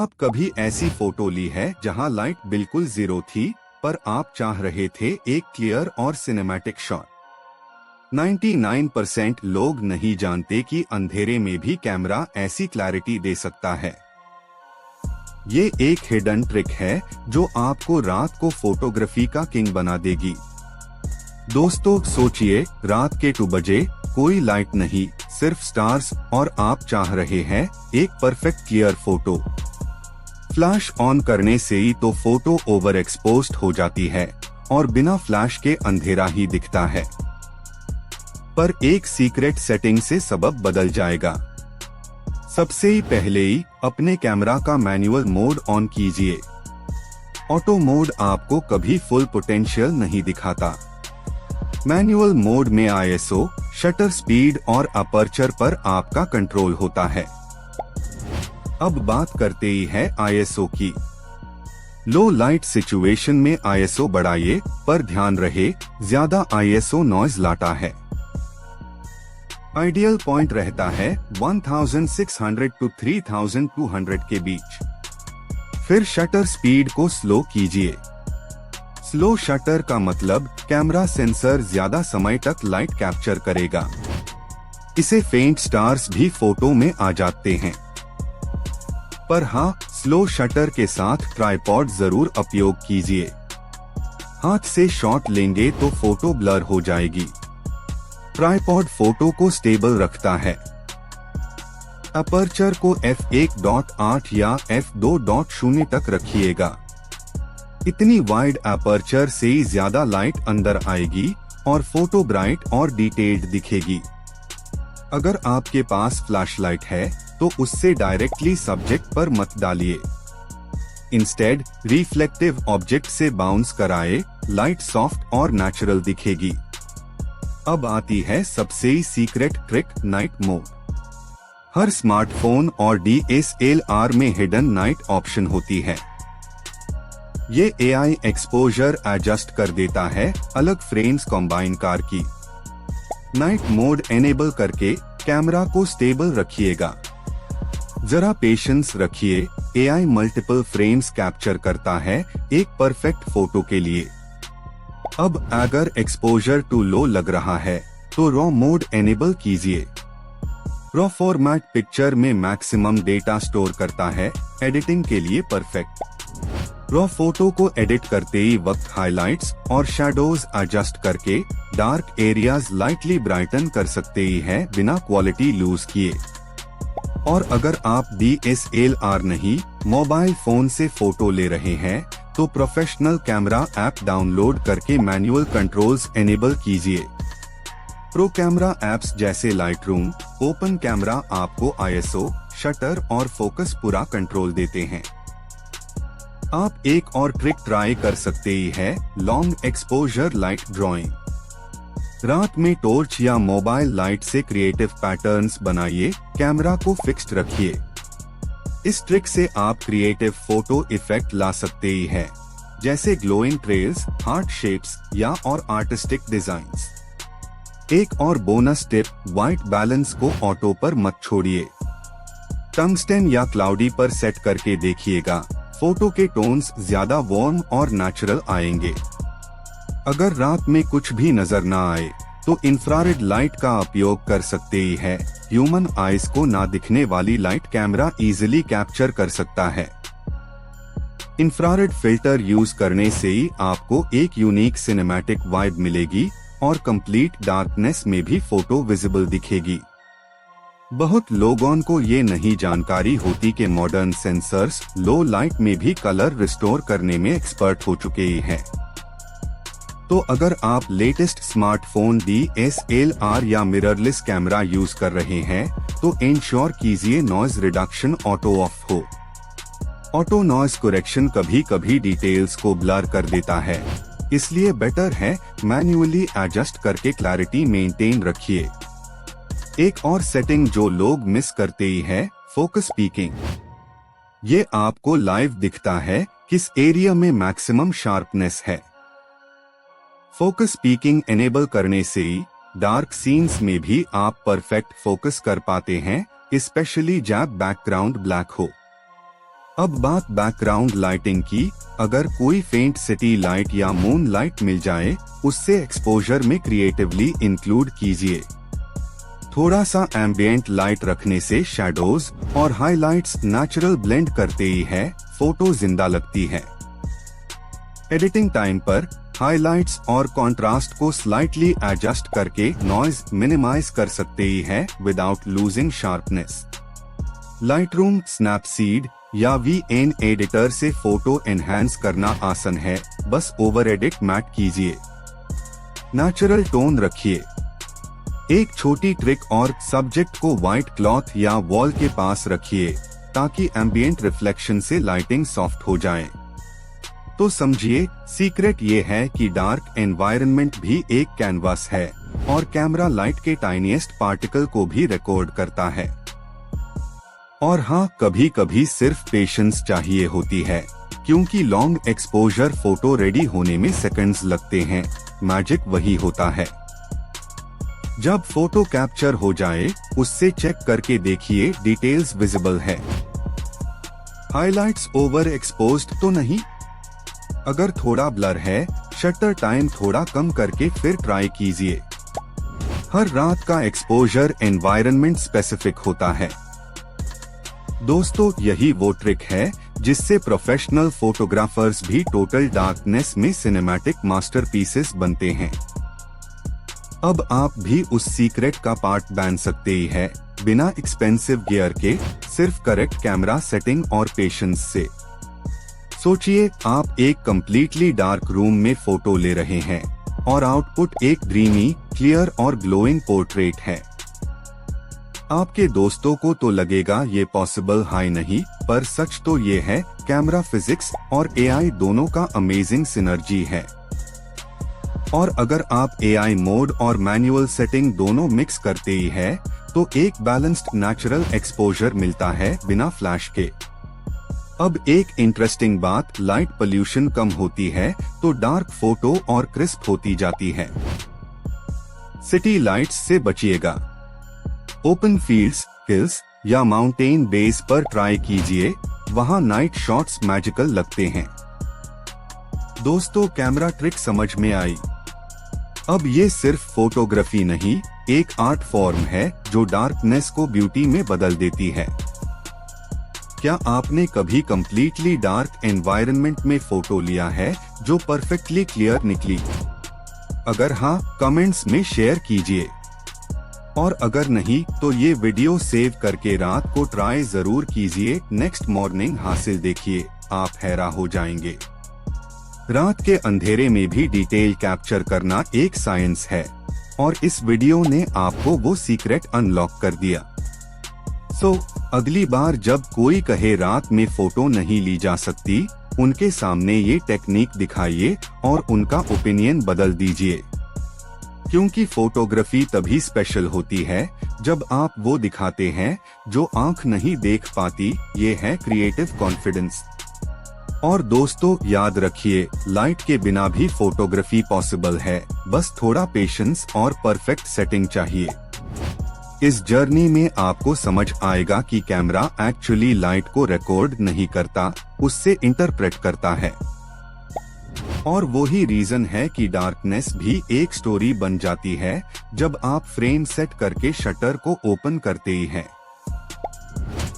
आप कभी ऐसी फोटो ली है जहां लाइट बिल्कुल जीरो थी, पर आप चाह रहे थे एक क्लियर और सिनेमैटिक शॉट। 99% लोग नहीं जानते कि अंधेरे में भी कैमरा ऐसी क्लैरिटी दे सकता है। ये एक हिडन ट्रिक है जो आपको रात को फोटोग्राफी का किंग बना देगी। दोस्तों, सोचिए, रात के 2 बजे, कोई लाइट नहीं, सिर्फ स्टार्स, और आप चाह रहे हैं एक perfect clear photo. Flash on करने से ही तो फोटो ओवर एक्सपोज्ड हो जाती है और बिना फ्लैश के अंधेरा ही दिखता है। पर एक सीक्रेट सेटिंग से सबब बदल जाएगा। सबसे ही पहले ही अपने कैमरा का मैनुअल मोड ऑन कीजिए। ऑटो मोड आपको कभी फुल पोटेंशियल नहीं दिखाता। मैनुअल मोड में आईएसओ, शटर स्पीड और अपर्चर पर आपका कंट्रोल होता है। अब बात करते ही है आईएसओ की। लो लाइट सिचुएशन में आईएसओ बढ़ाइए, पर ध्यान रहे ज्यादा आईएसओ नॉइज लाता है। आइडियल पॉइंट रहता है 1600 टू 3200 के बीच। फिर शटर स्पीड को स्लो कीजिए। स्लो शटर का मतलब कैमरा सेंसर ज्यादा समय तक लाइट कैप्चर करेगा। इसे फेंट स्टार्स भी फोटो में आ जाते हैं। पर हाँ, स्लो शटर के साथ ट्राइपॉड जरूर उपयोग कीजिए। हाथ से शॉट लेंगे तो फोटो ब्लर हो जाएगी। ट्राइपॉड फोटो को स्टेबल रखता है। अपर्चर को f1.8 या f2.0 तक रखिएगा। इतनी वाइड अपर्चर से ही ज्यादा लाइट अंदर आएगी और फोटो ब्राइट और डिटेल्ड दिखेगी। अगर आपके पास फ्लैशलाइट है तो उससे डायरेक्टली सब्जेक्ट पर मत डालिए। इंस्टेड रिफ्लेक्टिव ऑब्जेक्ट से बाउंस कराए, लाइट सॉफ्ट और नेचुरल दिखेगी। अब आती है सबसे ही सीक्रेट ट्रिक, नाइट मोड। हर स्मार्टफोन और DSLR में हिडन नाइट ऑप्शन होती है। ये AI एक्सपोजर एडजस्ट कर देता है अलग फ्रेम्स कंबाइन कार की। नाइट मोड एनेबल करके कैमरा को स्टेबल रखिएगा। जरा पेशेंस रखिए, AI मल्टीपल फ्रेम्स कैप्चर करता है एक परफेक्ट फोटो के लिए। अब अगर एक्सपोजर टू लो लग रहा है तो रॉ मोड एनेबल कीजिए। रॉ फॉर्मेट पिक्चर में मैक्सिमम डेटा स्टोर करता है, एडिटिंग के लिए परफेक्ट। रॉ फोटो को एडिट करते ही वक्त हाइलाइट्स और शैडोज एडजस्ट करके डार्क एरियाज लाइटली ब्राइटन कर सकते ही है बिना क्वालिटी लूज किए। और अगर आप DSLR नहीं, मोबाइल फोन से फोटो ले रहे हैं तो प्रोफेशनल कैमरा ऐप डाउनलोड करके मैनुअल कंट्रोल्स एनेबल कीजिए। प्रो कैमरा ऐप्स जैसे लाइटरूम, ओपन कैमरा आपको आईएसओ, शटर और फोकस पूरा कंट्रोल देते हैं। आप एक और ट्रिक ट्राई कर सकते ही है, लॉन्ग एक्सपोजर लाइट ड्राइंग। रात में टॉर्च या मोबाइल लाइट से क्रिएटिव पैटर्न्स बनाइए, कैमरा को फिक्स्ड रखिए। इस ट्रिक से आप क्रिएटिव फोटो इफेक्ट ला सकते ही है, जैसे ग्लोइंग ट्रेल्स, हार्ट शेप्स या और आर्टिस्टिक डिजाइन्स। एक और बोनस टिप, व्हाइट बैलेंस को ऑटो पर मत छोड़िए। टंगस्टन या क्लाउडी पर सेट करके देखिएगा, फोटो के टोन्स ज्यादा वार्म और नेचुरल आएंगे। अगर रात में कुछ भी नजर ना आए तो इंफ्रारेड लाइट का उपयोग कर सकते ही है। ह्यूमन आईज को ना दिखने वाली लाइट कैमरा इजीली कैप्चर कर सकता है। इंफ्रारेड फिल्टर यूज करने से ही आपको एक यूनिक सिनेमैटिक वाइब मिलेगी और कंप्लीट डार्कनेस में भी फोटो विजिबल दिखेगी। बहुत लोगों को ये नहीं जानकारी होती कि मॉडर्न सेंसर्स लो लाइट में भी कलर रिस्टोर करने में एक्सपर्ट हो चुके ही हैं। तो अगर आप लेटेस्ट स्मार्टफोन DSLR या मिररलेस कैमरा यूज कर रहे हैं तो इंश्योर कीजिए नॉइज रिडक्शन ऑटो ऑफ हो। ऑटो नॉइज करेक्शन कभी कभी डिटेल्स को ब्लर कर देता है, इसलिए बेटर है मैन्युअली एडजस्ट करके क्लैरिटी मेंटेन रखिए। एक और सेटिंग जो लोग मिस करते ही है, फोकस पीकिंग। ये आपको लाइव दिखता है किस एरिया में मैक्सिमम शार्पनेस है। फोकस पीकिंग एनेबल करने से डार्क सीन्स में भी आप परफेक्ट फोकस कर पाते हैं, स्पेशली जब बैकग्राउंड ब्लैक हो। अब बात बैकग्राउंड लाइटिंग की। अगर कोई फेंट सिटी लाइट या मून लाइट मिल जाए, उससे एक्सपोजर में क्रिएटिवली इंक्लूड कीजिए। थोड़ा सा एम्बिएंट लाइट रखने से शैडोज और हाइलाइट्स नेचुरल ब्लेंड करते ही है फोटो जिंदा लगती है। एडिटिंग टाइम पर हाइलाइट्स और कंट्रास्ट को स्लाइटली एडजस्ट करके नॉइज मिनिमाइज कर सकते ही है without losing sharpness. Lightroom, Snapseed या वीएन एडिटर से फोटो एनहांस करना आसान है, बस ओवर एडिट मैट कीजिए। नेचुरल टोन रखिए। एक छोटी ट्रिक और सब्जेक्ट को व्हाइट क्लॉथ या वॉल के पास रखिए ताकि एम्बिएंट रिफ्लेक्शन से लाइटिंग सॉफ्ट हो जाए। तो समझिए, सीक्रेट ये है कि डार्क एनवायरनमेंट भी एक कैनवास है और कैमरा लाइट के टाइनीएस्ट पार्टिकल को भी रिकॉर्ड करता है। और हाँ, कभी कभी सिर्फ पेशेंस चाहिए होती है, क्योंकि लॉन्ग एक्सपोजर फोटो रेडी होने में सेकंड्स लगते हैं। मैजिक वही होता है। जब फोटो कैप्चर हो जाए, उससे चेक करके देखिए डिटेल्स विजिबल है, हाइलाइट्स ओवर एक्सपोज्ड तो नहीं। अगर थोड़ा ब्लर है, शटर टाइम थोड़ा कम करके फिर ट्राई कीजिए। हर रात का एक्सपोजर एनवायरनमेंट स्पेसिफिक होता है। दोस्तों, यही वो ट्रिक है जिससे प्रोफेशनल फोटोग्राफर्स भी टोटल डार्कनेस में सिनेमैटिक मास्टरपीसेस बनते हैं। अब आप भी उस सीक्रेट का पार्ट बन सकते ही है, बिना एक्सपेंसिव गियर के, सिर्फ करेक्ट कैमरा सेटिंग और पेशेंस से। सोचिए, आप एक कंप्लीटली डार्क रूम में फोटो ले रहे हैं और आउटपुट एक ड्रीमी, क्लियर और ग्लोइंग पोर्ट्रेट है। आपके दोस्तों को तो लगेगा ये पॉसिबल है नहीं, पर सच तो ये है, कैमरा फिजिक्स और एआई दोनों का अमेजिंग सिनर्जी है। और अगर आप एआई मोड और मैनुअल सेटिंग दोनों मिक्स करते ही है, तो एक बैलेंस्ड नेचुरल एक्सपोजर मिलता है बिना फ्लैश के। अब एक इंटरेस्टिंग बात, लाइट पोल्यूशन कम होती है तो डार्क फोटो और क्रिस्प होती जाती है। सिटी लाइट्स से बचिएगा। ओपन फील्ड्स, हिल्स या माउंटेन बेस पर ट्राई कीजिए, वहां नाइट शॉट्स मैजिकल लगते हैं। दोस्तों, कैमरा ट्रिक समझ में आई? अब ये सिर्फ फोटोग्राफी नहीं, एक आर्ट फॉर्म है जो डार्कनेस को ब्यूटी में बदल देती है। क्या आपने कभी कंप्लीटली डार्क एनवायरनमेंट में फोटो लिया है जो परफेक्टली क्लियर निकली? अगर हाँ, कमेंट्स में शेयर कीजिए। और अगर नहीं, तो ये वीडियो सेव करके रात को ट्राई जरूर कीजिए। नेक्स्ट मॉर्निंग हासिल देखिए, आप हैरान हो जाएंगे। रात के अंधेरे में भी डिटेल कैप्चर करना एक साइंस है, और इस वीडियो ने आपको वो सीक्रेट अनलॉक कर दिया। अगली बार जब कोई कहे रात में फोटो नहीं ली जा सकती, उनके सामने ये टेक्निक दिखाइए और उनका ओपिनियन बदल दीजिए। क्योंकि फोटोग्राफी तभी स्पेशल होती है जब आप वो दिखाते हैं जो आंख नहीं देख पाती। ये है क्रिएटिव कॉन्फिडेंस। और दोस्तों, याद रखिए, लाइट के बिना भी फोटोग्राफी पॉसिबल है, बस थोड़ा पेशेंस और परफेक्ट सेटिंग चाहिए। इस जर्नी में आपको समझ आएगा कि कैमरा एक्चुअली लाइट को रिकॉर्ड नहीं करता, उससे इंटरप्रेट करता है। और वही रीजन है कि डार्कनेस भी एक स्टोरी बन जाती है जब आप फ्रेम सेट करके शटर को ओपन करते ही हैं।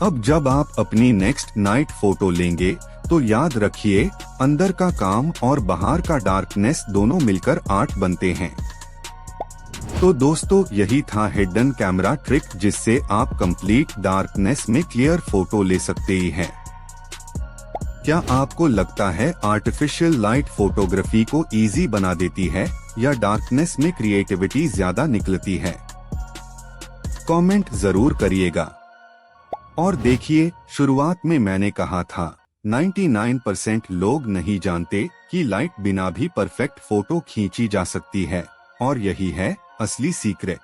अब जब आप अपनी नेक्स्ट नाइट फोटो लेंगे, तो याद रखिए, अंदर का काम और बाहर का डार्कनेस दोनों मिलकर आर्ट बनते हैं। तो दोस्तों, यही था हिडन कैमरा ट्रिक जिससे आप कंप्लीट डार्कनेस में क्लियर फोटो ले सकते ही हैं। क्या आपको लगता है आर्टिफिशियल लाइट फोटोग्राफी को इजी बना देती है या डार्कनेस में क्रिएटिविटी ज्यादा निकलती है? कमेंट जरूर करिएगा। और देखिए, शुरुआत में मैंने कहा था 99% लोग नहीं जानते कि लाइट बिना भी परफेक्ट फोटो खींची जा सकती है, और यही है असली सीक्रेट।